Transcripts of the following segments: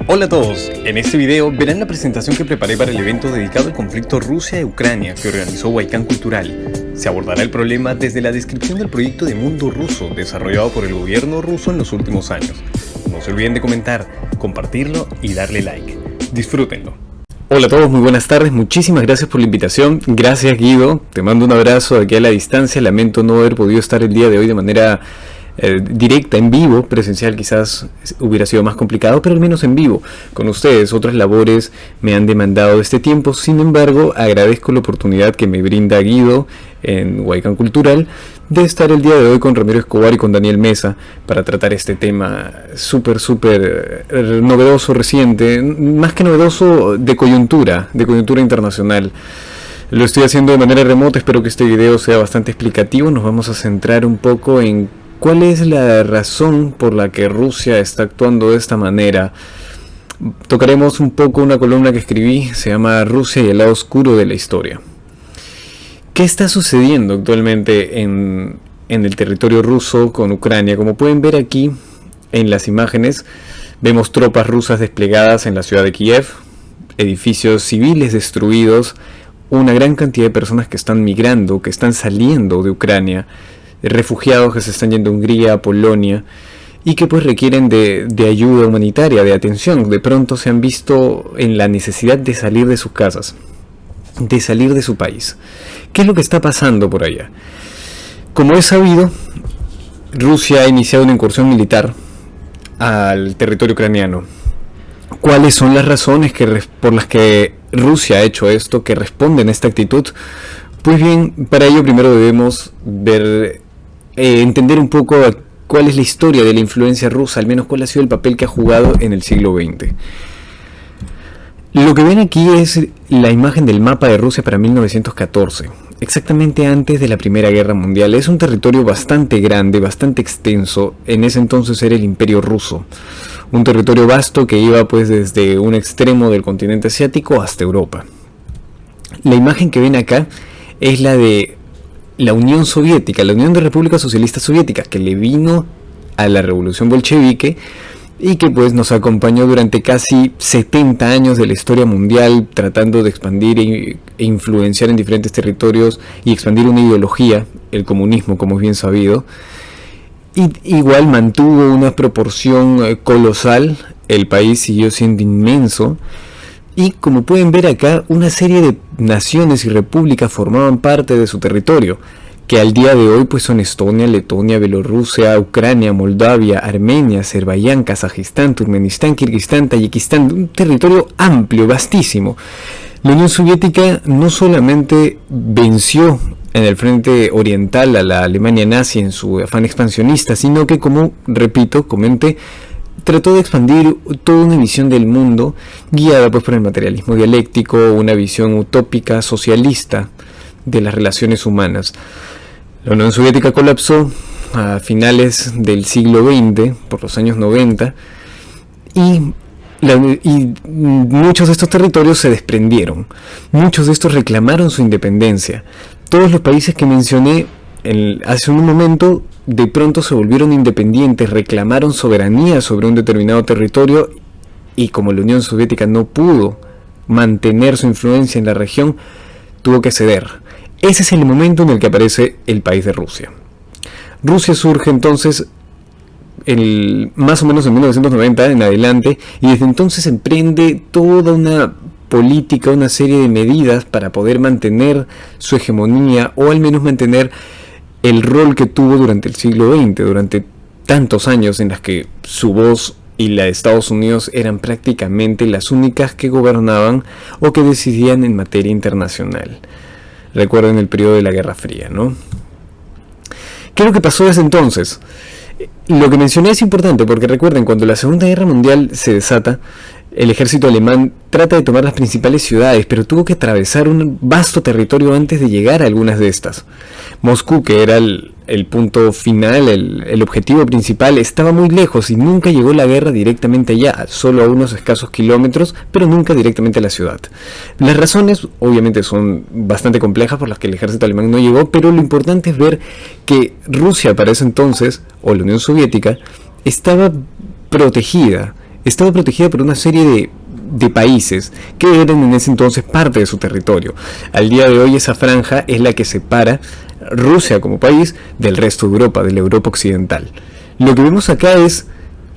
Hola a todos, en este video verán la presentación que preparé para el evento dedicado al conflicto Rusia-Ucrania que organizó Huaycán Cultural. Se abordará el problema desde la descripción del proyecto de Mundo Ruso desarrollado por el gobierno ruso en los últimos años. No se olviden de comentar, compartirlo y darle like. Disfrútenlo. Hola a todos, muy buenas tardes, muchísimas gracias por la invitación. Gracias Guido, te mando un abrazo aquí a la distancia. Lamento no haber podido estar el día de hoy de manera directa, en vivo. Presencial quizás hubiera sido más complicado, pero al menos en vivo con ustedes. Otras labores me han demandado este tiempo. Sin embargo, agradezco la oportunidad que me brinda Guido en Huaycán Cultural de estar el día de hoy con Ramiro Escobar y con Daniel Mesa para tratar este tema súper novedoso, reciente, más que novedoso, de coyuntura internacional. Lo estoy haciendo de manera remota, espero que este video sea bastante explicativo. Nos vamos a centrar un poco en ¿cuál es la razón por la que Rusia está actuando de esta manera? Tocaremos un poco una columna que escribí, se llama Rusia y el lado oscuro de la historia. ¿Qué está sucediendo actualmente en el territorio ruso con Ucrania? Como pueden ver aquí en las imágenes, vemos tropas rusas desplegadas en la ciudad de Kiev, edificios civiles destruidos, una gran cantidad de personas que están migrando, que están saliendo de Ucrania, refugiados que se están yendo a Hungría, a Polonia, y que pues requieren de ayuda humanitaria, de atención. De pronto se han visto en la necesidad de salir de sus casas, de salir de su país. ¿Qué es lo que está pasando por allá? Como es sabido, Rusia ha iniciado una incursión militar al territorio ucraniano. ¿Cuáles son las razones por las que Rusia ha hecho esto, que responden a esta actitud? Pues bien, para ello primero debemos entender un poco cuál es la historia de la influencia rusa, al menos cuál ha sido el papel que ha jugado en el siglo XX. Lo que ven aquí es la imagen del mapa de Rusia para 1914, exactamente antes de la Primera Guerra Mundial. Es un territorio bastante grande, bastante extenso. En ese entonces era el Imperio Ruso, un territorio vasto que iba pues desde un extremo del continente asiático hasta Europa. La imagen que ven acá es la de la Unión Soviética, la Unión de Repúblicas Socialistas Soviéticas, que le vino a la Revolución Bolchevique y que pues nos acompañó durante casi 70 años de la historia mundial, tratando de expandir e influenciar en diferentes territorios y expandir una ideología, el comunismo, como es bien sabido. Y igual mantuvo una proporción colosal, el país siguió siendo inmenso. Y como pueden ver acá, una serie de naciones y repúblicas formaban parte de su territorio, que al día de hoy pues son Estonia, Letonia, Bielorrusia, Ucrania, Moldavia, Armenia, Azerbaiyán, Kazajistán, Turkmenistán, Kirguistán, Tayikistán, un territorio amplio, vastísimo. La Unión Soviética no solamente venció en el frente oriental a la Alemania nazi en su afán expansionista, sino que, como repito, trató de expandir toda una visión del mundo guiada pues por el materialismo dialéctico, una visión utópica socialista de las relaciones humanas. La Unión Soviética colapsó a finales del siglo XX, por los años 90, y muchos de estos territorios se desprendieron. Muchos de estos reclamaron su independencia. Todos los países que mencioné hace un momento de pronto se volvieron independientes, reclamaron soberanía sobre un determinado territorio, y como la Unión Soviética no pudo mantener su influencia en la región, tuvo que ceder. Ese es el momento en el que aparece el país de Rusia. Rusia surge entonces más o menos en 1990 en adelante, y desde entonces emprende toda una política, una serie de medidas para poder mantener su hegemonía, o al menos mantener el rol que tuvo durante el siglo XX, durante tantos años en las que su voz y la de Estados Unidos eran prácticamente las únicas que gobernaban o que decidían en materia internacional. Recuerden el periodo de la Guerra Fría, ¿no? ¿Qué es lo que pasó desde entonces? Lo que mencioné es importante porque recuerden, cuando la Segunda Guerra Mundial se desata, el ejército alemán trata de tomar las principales ciudades, pero tuvo que atravesar un vasto territorio antes de llegar a algunas de estas. Moscú, que era el punto final, el objetivo principal, estaba muy lejos y nunca llegó la guerra directamente allá, solo a unos escasos kilómetros, pero nunca directamente a la ciudad. Las razones obviamente son bastante complejas por las que el ejército alemán no llegó, pero lo importante es ver que Rusia para ese entonces, o la Unión Soviética, estaba protegida, estaba protegida por una serie de países que eran en ese entonces parte de su territorio. Al día de hoy esa franja es la que separa Rusia como país del resto de Europa, de la Europa occidental. Lo que vemos acá es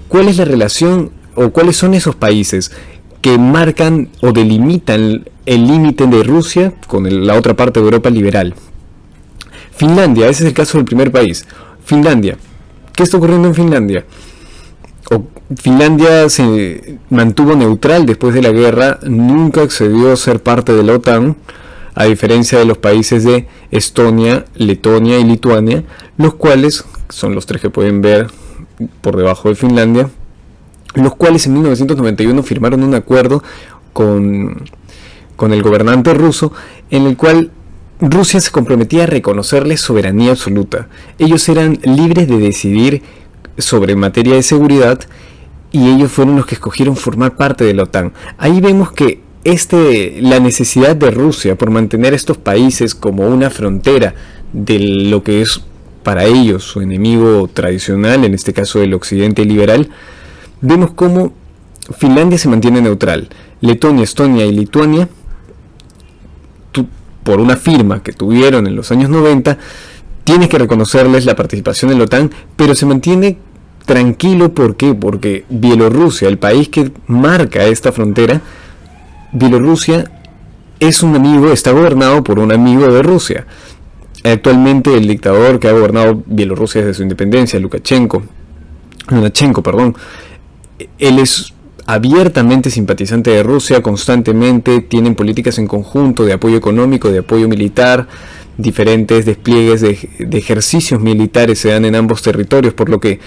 cuál es la relación o cuáles son esos países que marcan o delimitan el límite de Rusia con la otra parte de Europa liberal. Finlandia, ese es el caso del primer país. Finlandia. ¿Qué está ocurriendo en Finlandia? Finlandia se mantuvo neutral después de la guerra, nunca accedió a ser parte de la OTAN, a diferencia de los países de Estonia, Letonia y Lituania, los cuales son los tres que pueden ver por debajo de Finlandia, los cuales en 1991 firmaron un acuerdo con el gobernante ruso en el cual Rusia se comprometía a reconocerles soberanía absoluta. Ellos eran libres de decidir sobre materia de seguridad y ellos fueron los que escogieron formar parte de la OTAN. Ahí vemos que la necesidad de Rusia por mantener estos países como una frontera de lo que es para ellos su enemigo tradicional, en este caso el occidente liberal, vemos cómo Finlandia se mantiene neutral. Letonia, Estonia y Lituania, por una firma que tuvieron en los años 90, tienes que reconocerles la participación en la OTAN, pero se mantiene tranquilo. ¿Por qué? Porque Bielorrusia, el país que marca esta frontera, Bielorrusia es un amigo, está gobernado por un amigo de Rusia. Actualmente el dictador que ha gobernado Bielorrusia desde su independencia, Lukashenko, él es abiertamente simpatizante de Rusia, constantemente tienen políticas en conjunto de apoyo económico, de apoyo militar, diferentes despliegues de ejercicios militares se dan en ambos territorios, por lo que,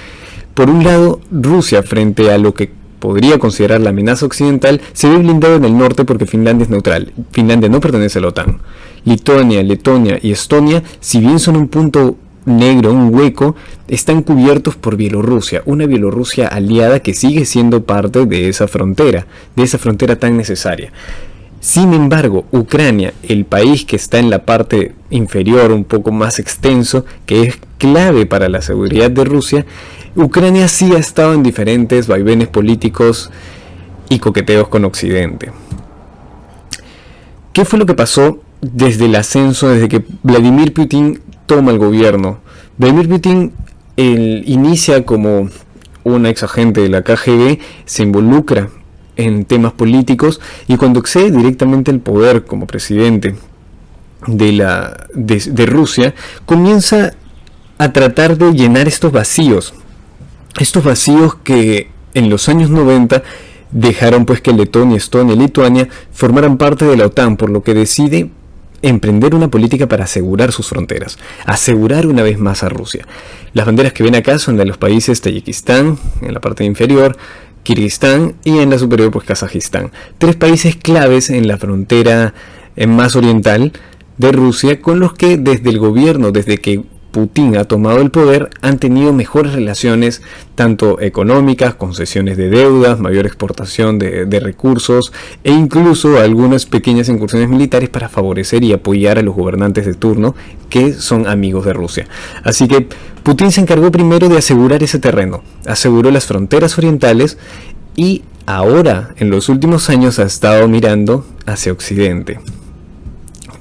por un lado, Rusia, frente a lo que podría considerar la amenaza occidental, se ve blindado en el norte porque Finlandia es neutral. Finlandia no pertenece a la OTAN. Lituania, Letonia y Estonia, si bien son un punto negro, un hueco, están cubiertos por Bielorrusia, una Bielorrusia aliada que sigue siendo parte de esa frontera tan necesaria. Sin embargo, Ucrania, el país que está en la parte inferior, un poco más extenso, que es clave para la seguridad de Rusia, Ucrania sí ha estado en diferentes vaivenes políticos y coqueteos con Occidente. ¿Qué fue lo que pasó desde el ascenso, desde que Vladimir Putin toma el gobierno? Vladimir Putin inicia como un ex agente de la KGB, se involucra en temas políticos y cuando accede directamente al poder como presidente de Rusia, comienza a tratar de llenar estos vacíos que en los años 90 dejaron pues que Letonia, Estonia y Lituania formaran parte de la OTAN, por lo que decide emprender una política para asegurar sus fronteras, asegurar una vez más a Rusia. Las banderas que ven acá son de los países Tayikistán, en la parte inferior, Kirguistán y en la superior pues Kazajistán. Tres países claves en la frontera más oriental de Rusia con los que desde el gobierno, desde que Putin ha tomado el poder, han tenido mejores relaciones tanto económicas, concesiones de deudas, mayor exportación de recursos e incluso algunas pequeñas incursiones militares para favorecer y apoyar a los gobernantes de turno que son amigos de Rusia. Así que Putin se encargó primero de asegurar ese terreno, aseguró las fronteras orientales y ahora en los últimos años ha estado mirando hacia Occidente.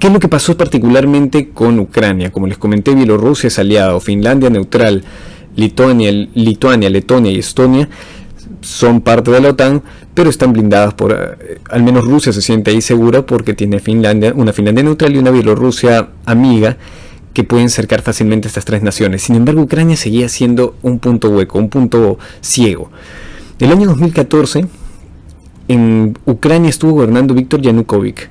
¿Qué es lo que pasó particularmente con Ucrania? Como les comenté, Bielorrusia es aliado, Finlandia neutral, Lituania, Letonia y Estonia son parte de la OTAN, pero están blindadas al menos Rusia se siente ahí segura porque tiene una Finlandia neutral y una Bielorrusia amiga que pueden cercar fácilmente estas tres naciones. Sin embargo, Ucrania seguía siendo un punto hueco, un punto ciego. En el año 2014, en Ucrania estuvo gobernando Víktor Yanukovych.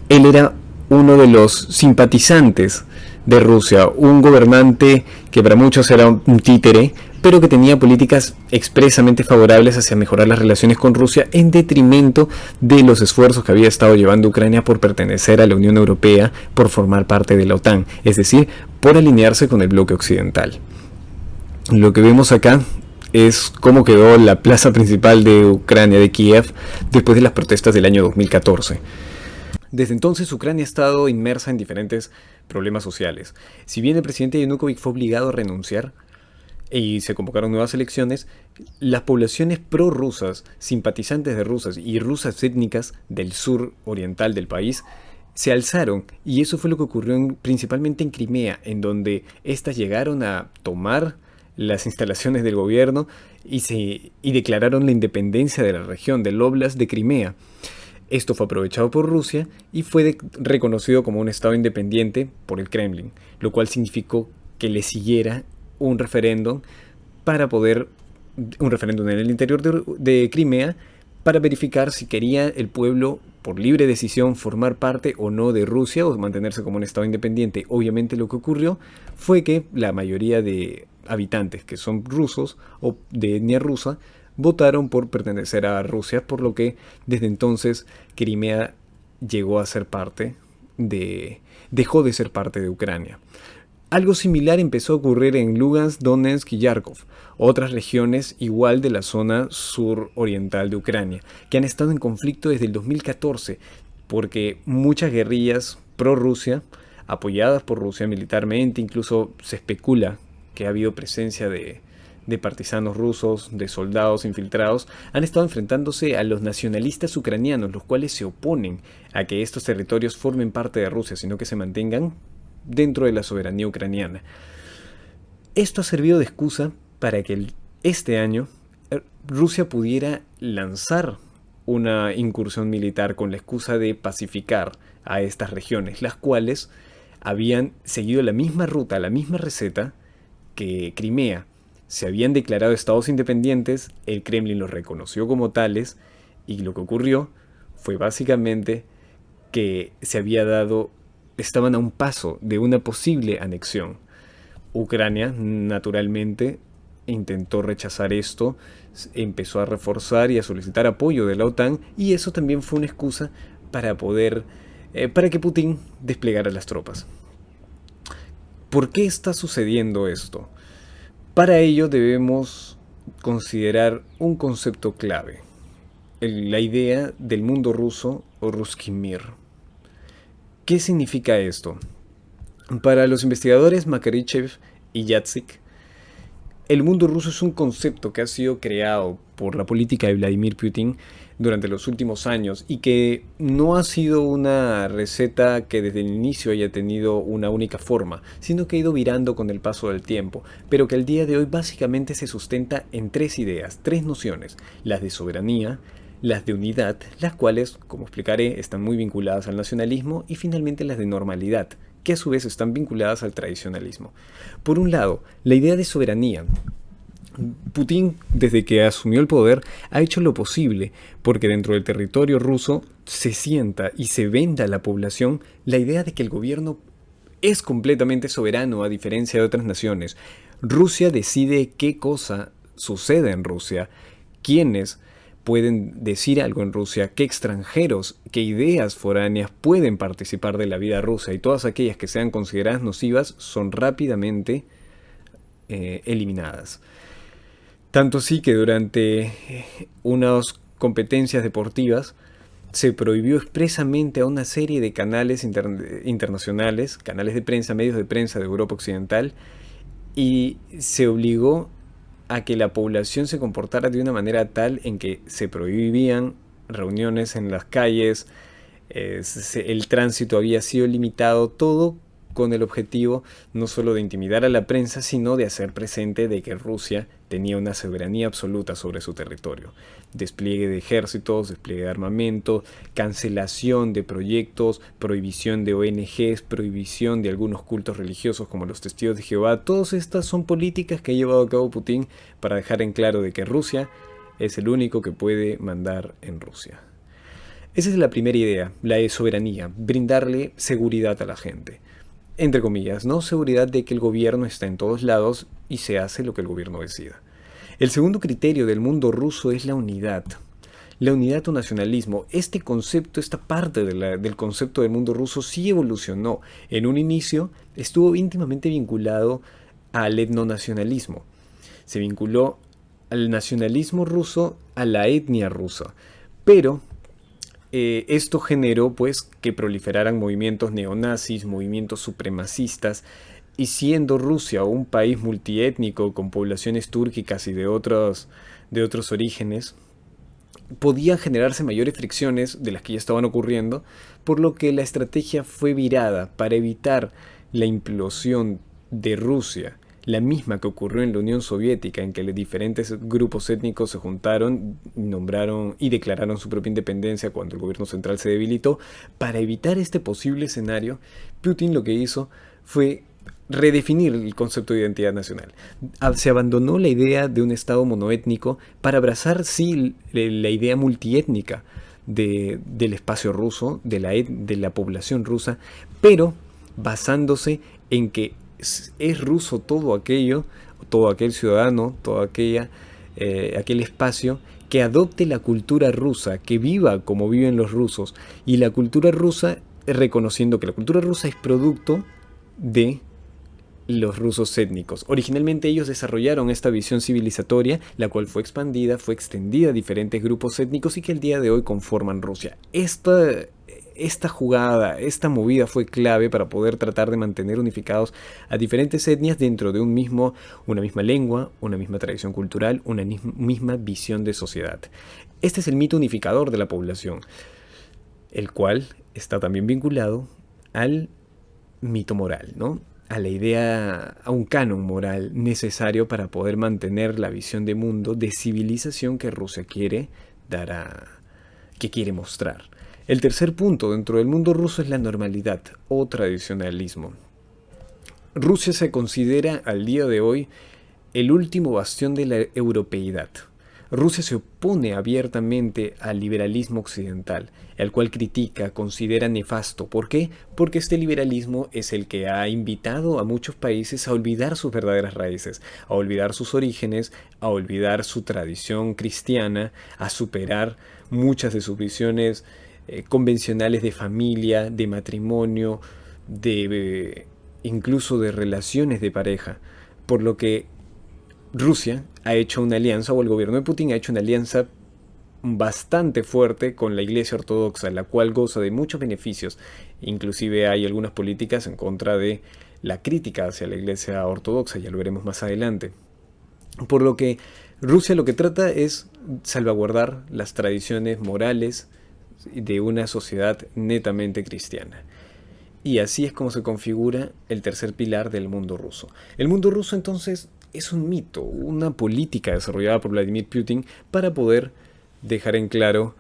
Él era uno de los simpatizantes de Rusia, un gobernante que para muchos era un títere, pero que tenía políticas expresamente favorables hacia mejorar las relaciones con Rusia en detrimento de los esfuerzos que había estado llevando Ucrania por pertenecer a la Unión Europea, por formar parte de la OTAN, es decir, por alinearse con el bloque occidental. Lo que vemos acá es cómo quedó la plaza principal de Ucrania, de Kiev, después de las protestas del año 2014. Desde entonces Ucrania ha estado inmersa en diferentes problemas sociales. Si bien el presidente Yanukovych fue obligado a renunciar, y se convocaron nuevas elecciones, las poblaciones prorrusas, simpatizantes de rusas y rusas étnicas del sur oriental del país, se alzaron, y eso fue lo que ocurrió principalmente en Crimea, en donde éstas llegaron a tomar las instalaciones del gobierno y declararon la independencia de la región del Oblast de Crimea. Esto fue aprovechado por Rusia y fue reconocido como un estado independiente por el Kremlin, lo cual significó que le siguiera un referéndum en el interior de Crimea para verificar si quería el pueblo por libre decisión formar parte o no de Rusia o mantenerse como un estado independiente. Obviamente lo que ocurrió fue que la mayoría de habitantes que son rusos o de etnia rusa votaron por pertenecer a Rusia, por lo que desde entonces Crimea dejó de ser parte de Ucrania. Algo similar empezó a ocurrir en Lugansk, Donetsk y Kharkov, otras regiones igual de la zona suroriental de Ucrania, que han estado en conflicto desde el 2014, porque muchas guerrillas pro-Rusia, apoyadas por Rusia militarmente, incluso se especula que ha habido presencia de partisanos rusos, de soldados infiltrados, han estado enfrentándose a los nacionalistas ucranianos, los cuales se oponen a que estos territorios formen parte de Rusia, sino que se mantengan dentro de la soberanía ucraniana. Esto ha servido de excusa para que este año Rusia pudiera lanzar una incursión militar con la excusa de pacificar a estas regiones, las cuales habían seguido la misma ruta, la misma receta que Crimea. Se habían declarado estados independientes, el Kremlin los reconoció como tales, y lo que ocurrió fue básicamente que estaban a un paso de una posible anexión. Ucrania, naturalmente, intentó rechazar esto, empezó a reforzar y a solicitar apoyo de la OTAN, y eso también fue una excusa para que Putin desplegara las tropas. ¿Por qué está sucediendo esto? Para ello debemos considerar un concepto clave, la idea del mundo ruso o Ruski Mir. ¿Qué significa esto? Para los investigadores Makarichev y Yatzik, el mundo ruso es un concepto que ha sido creado por la política de Vladimir Putin durante los últimos años y que no ha sido una receta que desde el inicio haya tenido una única forma, sino que ha ido virando con el paso del tiempo, pero que al día de hoy básicamente se sustenta en tres ideas, tres nociones: las de soberanía, las de unidad, las cuales, como explicaré, están muy vinculadas al nacionalismo, y finalmente las de normalidad, que a su vez están vinculadas al tradicionalismo. Por un lado, la idea de soberanía. Putin, desde que asumió el poder, ha hecho lo posible porque dentro del territorio ruso se sienta y se venda a la población la idea de que el gobierno es completamente soberano, a diferencia de otras naciones. Rusia decide qué cosa sucede en Rusia, quiénes pueden decir algo en Rusia, qué extranjeros, qué ideas foráneas pueden participar de la vida rusa, y todas aquellas que sean consideradas nocivas son rápidamente eliminadas. Tanto así que durante unas competencias deportivas se prohibió expresamente a una serie de canales internacionales, canales de prensa, medios de prensa de Europa Occidental, y se obligó a que la población se comportara de una manera tal en que se prohibían reuniones en las calles, el tránsito había sido limitado, todo con el objetivo no solo de intimidar a la prensa, sino de hacer presente de que Rusia tenía una soberanía absoluta sobre su territorio. Despliegue de ejércitos, despliegue de armamento, cancelación de proyectos, prohibición de ONGs, prohibición de algunos cultos religiosos como los Testigos de Jehová. Todas estas son políticas que ha llevado a cabo Putin para dejar en claro de que Rusia es el único que puede mandar en Rusia. Esa es la primera idea, la de soberanía, brindarle seguridad a la gente. Entre comillas, ¿no? Seguridad de que el gobierno está en todos lados y se hace lo que el gobierno decida. El segundo criterio del mundo ruso es la unidad. La unidad o nacionalismo. Este concepto, esta parte del concepto del mundo ruso sí evolucionó. En un inicio estuvo íntimamente vinculado al etnonacionalismo. Se vinculó al nacionalismo ruso a la etnia rusa. Pero esto generó pues que proliferaran movimientos neonazis, movimientos supremacistas, y siendo Rusia un país multiétnico con poblaciones túrquicas y de otros orígenes, podían generarse mayores fricciones de las que ya estaban ocurriendo, por lo que la estrategia fue virada para evitar la implosión de Rusia, la misma que ocurrió en la Unión Soviética, en que los diferentes grupos étnicos se juntaron, nombraron y declararon su propia independencia cuando el gobierno central se debilitó. Para evitar este posible escenario, Putin lo que hizo fue redefinir el concepto de identidad nacional. Se abandonó la idea de un Estado monoétnico para abrazar, sí, la idea multiétnica del espacio ruso, de la población rusa, pero basándose en que es ruso todo aquello, todo aquel ciudadano, aquel espacio que adopte la cultura rusa, que viva como viven los rusos, y la cultura rusa, reconociendo que la cultura rusa es producto de los rusos étnicos. Originalmente ellos desarrollaron esta visión civilizatoria, la cual fue expandida, fue extendida a diferentes grupos étnicos y que el día de hoy conforman Rusia. Esta jugada, esta movida fue clave para poder tratar de mantener unificados a diferentes etnias dentro de una misma lengua, una misma tradición cultural, una misma visión de sociedad. Este es el mito unificador de la población, el cual está también vinculado al mito moral, ¿no? A la idea, a un canon moral necesario para poder mantener la visión de mundo, de civilización que Rusia quiere que quiere mostrar. El tercer punto dentro del mundo ruso es la normalidad o tradicionalismo. Rusia se considera al día de hoy el último bastión de la europeidad. Rusia se opone abiertamente al liberalismo occidental, el cual critica, considera nefasto. ¿Por qué? Porque este liberalismo es el que ha invitado a muchos países a olvidar sus verdaderas raíces, a olvidar sus orígenes, a olvidar su tradición cristiana, a superar muchas de sus visiones convencionales de familia, de matrimonio, incluso de relaciones de pareja. Por lo que Rusia ha hecho una alianza, o el gobierno de Putin ha hecho una alianza bastante fuerte con la Iglesia Ortodoxa, la cual goza de muchos beneficios. Inclusive hay algunas políticas en contra de la crítica hacia la Iglesia Ortodoxa, ya lo veremos más adelante. Por lo que Rusia lo que trata es salvaguardar las tradiciones morales de una sociedad netamente cristiana. Y así es como se configura el tercer pilar del mundo ruso. El mundo ruso entonces es un mito, una política desarrollada por Vladimir Putin para poder dejar en claro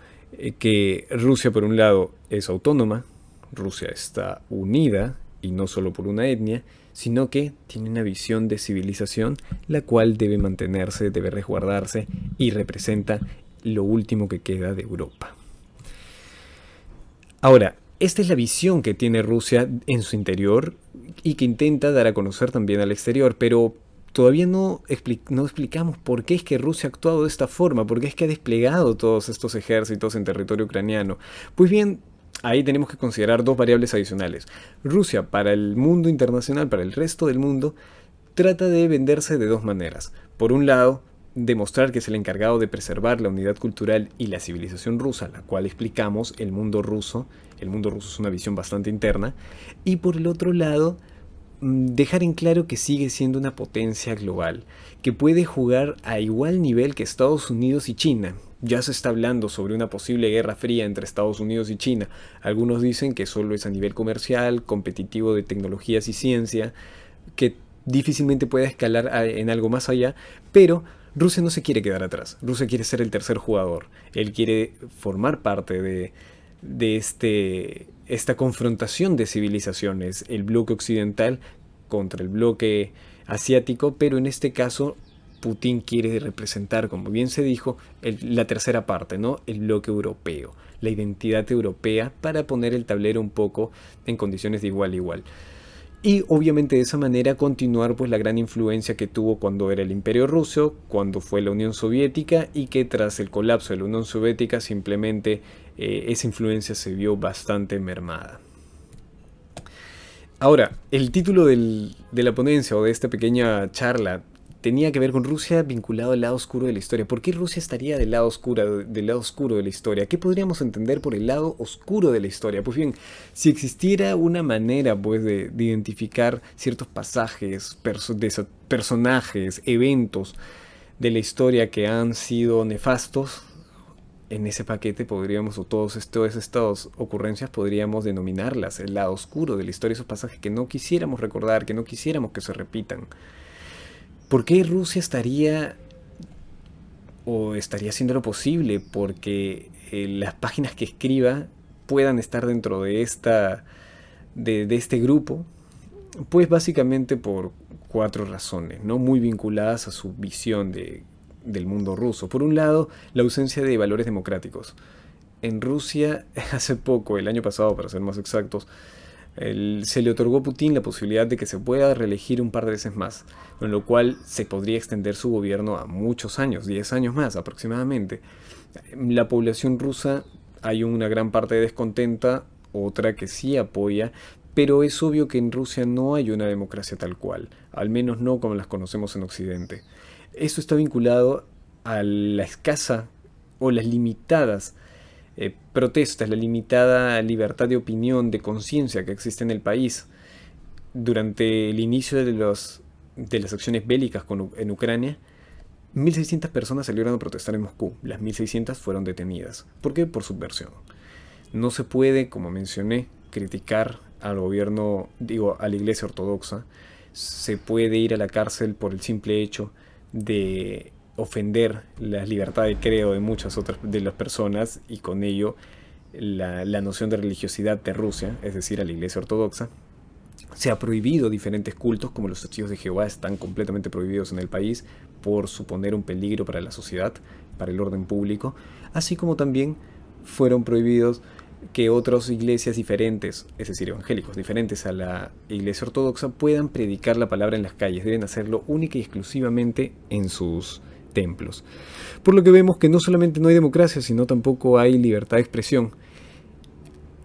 que Rusia por un lado es autónoma, Rusia está unida y no solo por una etnia, sino que tiene una visión de civilización la cual debe mantenerse, debe resguardarse y representa lo último que queda de Europa. Ahora, esta es la visión que tiene Rusia en su interior y que intenta dar a conocer también al exterior, pero todavía no explicamos por qué es que Rusia ha actuado de esta forma, por qué es que ha desplegado todos estos ejércitos en territorio ucraniano. Pues bien, ahí tenemos que considerar dos variables adicionales. Rusia, para el mundo internacional, para el resto del mundo, trata de venderse de dos maneras. Por un lado, demostrar que es el encargado de preservar la unidad cultural y la civilización rusa, la cual explicamos, el mundo ruso es una visión bastante interna, y por el otro lado, dejar en claro que sigue siendo una potencia global, que puede jugar a igual nivel que Estados Unidos y China. Ya se está hablando sobre una posible guerra fría entre Estados Unidos y China. Algunos dicen que solo es a nivel comercial, competitivo de tecnologías y ciencia, que difícilmente pueda escalar en algo más allá, pero Rusia no se quiere quedar atrás. Rusia quiere ser el tercer jugador. Él quiere formar parte de esta confrontación de civilizaciones, el bloque occidental contra el bloque asiático, pero en este caso Putin quiere representar, como bien se dijo, la tercera parte, ¿no? El bloque europeo, la identidad europea, para poner el tablero un poco en condiciones de igual a igual. Y obviamente de esa manera continuar pues la gran influencia que tuvo cuando era el Imperio Ruso, cuando fue la Unión Soviética, y que tras el colapso de la Unión Soviética simplemente esa influencia se vio bastante mermada. Ahora, el título de la ponencia o de esta pequeña charla tenía que ver con Rusia vinculado al lado oscuro de la historia. ¿Por qué Rusia estaría del lado oscuro de la historia? ¿Qué podríamos entender por el lado oscuro de la historia? Pues bien, si existiera una manera pues, de identificar ciertos pasajes, personajes, eventos de la historia que han sido nefastos, en ese paquete podríamos, o todas estas ocurrencias podríamos denominarlas el lado oscuro de la historia, esos pasajes que no quisiéramos recordar, que no quisiéramos que se repitan. ¿Por qué Rusia estaría o estaría haciendo lo posible porque las páginas que escriba puedan estar dentro de de este grupo? Pues básicamente por cuatro razones, ¿no? Muy vinculadas a su visión del mundo ruso. Por un lado, la ausencia de valores democráticos. En Rusia, hace poco, el año pasado para ser más exactos, se le otorgó a Putin la posibilidad de que se pueda reelegir un par de veces más, con lo cual se podría extender su gobierno a muchos años, 10 años más aproximadamente. La población rusa, hay una gran parte descontenta, otra que sí apoya, pero es obvio que en Rusia no hay una democracia tal cual, al menos no como las conocemos en Occidente. Esto está vinculado a la escasa o las limitadas protestas, la limitada libertad de opinión, de conciencia que existe en el país. Durante el inicio de las acciones bélicas en Ucrania, 1.600 personas salieron a protestar en Moscú. Las 1.600 fueron detenidas. ¿Por qué? Por subversión. No se puede, como mencioné, criticar al gobierno, a la Iglesia Ortodoxa. Se puede ir a la cárcel por el simple hecho de ofender la libertad de credo de muchas otras de las personas y con ello la noción de religiosidad de Rusia, es decir, a la Iglesia Ortodoxa. Se ha prohibido diferentes cultos, como los testigos de Jehová están completamente prohibidos en el país por suponer un peligro para la sociedad, para el orden público, así como también fueron prohibidos que otras iglesias diferentes, es decir, evangélicos diferentes a la Iglesia Ortodoxa, puedan predicar la palabra en las calles. Deben hacerlo única y exclusivamente en sus templos. Por lo que vemos que no solamente no hay democracia, sino tampoco hay libertad de expresión.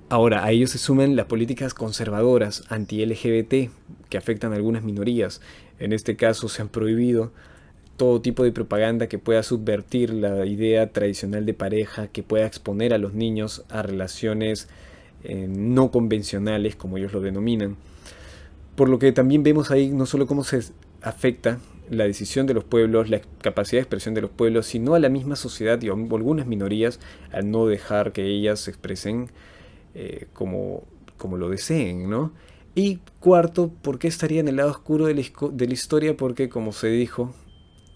Ahora, a ello se suman las políticas conservadoras anti-LGBT que afectan a algunas minorías. En este caso se han prohibido todo tipo de propaganda que pueda subvertir la idea tradicional de pareja, que pueda exponer a los niños a relaciones no convencionales, como ellos lo denominan. Por lo que también vemos ahí no solo cómo se afecta la decisión de los pueblos, la capacidad de expresión de los pueblos, sino a la misma sociedad y a algunas minorías al no dejar que ellas se expresen como lo deseen, ¿no? Y cuarto, ¿por qué estaría en el lado oscuro de la historia? Porque, como se dijo,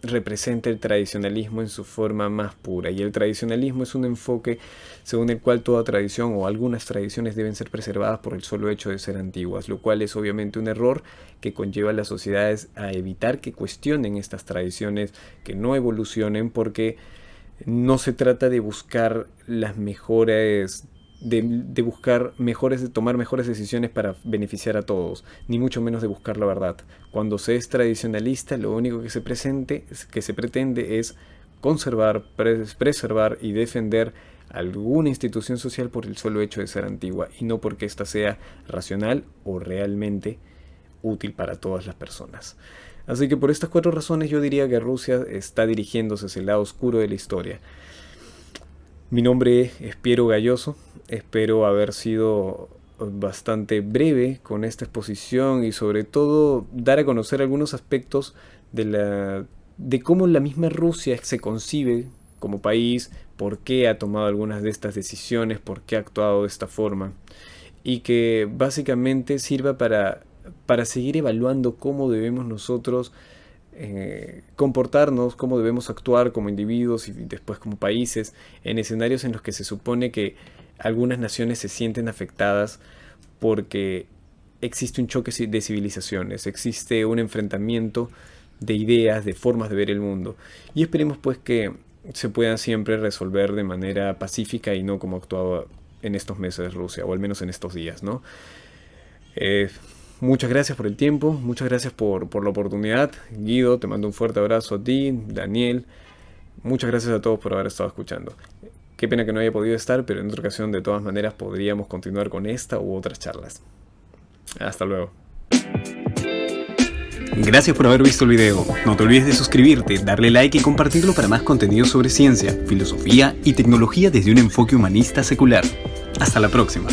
representa el tradicionalismo en su forma más pura, y el tradicionalismo es un enfoque según el cual toda tradición o algunas tradiciones deben ser preservadas por el solo hecho de ser antiguas, lo cual es obviamente un error que conlleva a las sociedades a evitar que cuestionen estas tradiciones, que no evolucionen, porque no se trata de buscar las mejores de buscar de tomar mejores decisiones para beneficiar a todos, ni mucho menos de buscar la verdad. Cuando se es tradicionalista, lo único que se pretende es conservar, preservar y defender alguna institución social por el solo hecho de ser antigua y no porque ésta sea racional o realmente útil para todas las personas. Así que por estas cuatro razones yo diría que Rusia está dirigiéndose hacia el lado oscuro de la historia. Mi nombre es Piero Galloso, espero haber sido bastante breve con esta exposición y sobre todo dar a conocer algunos aspectos de cómo la misma Rusia se concibe como país, por qué ha tomado algunas de estas decisiones, por qué ha actuado de esta forma y que básicamente sirva para seguir evaluando cómo debemos nosotros comportarnos, cómo debemos actuar como individuos y después como países en escenarios en los que se supone que algunas naciones se sienten afectadas porque existe un choque de civilizaciones, existe un enfrentamiento de ideas, de formas de ver el mundo, y esperemos pues que se puedan siempre resolver de manera pacífica y no como actuaba en estos meses Rusia, o al menos en estos días, ¿no? Muchas gracias por el tiempo, muchas gracias por la oportunidad. Guido, te mando un fuerte abrazo a ti, Daniel. Muchas gracias a todos por haber estado escuchando. Qué pena que no haya podido estar, pero en otra ocasión de todas maneras podríamos continuar con esta u otras charlas. Hasta luego. Gracias por haber visto el video. No te olvides de suscribirte, darle like y compartirlo para más contenido sobre ciencia, filosofía y tecnología desde un enfoque humanista secular. Hasta la próxima.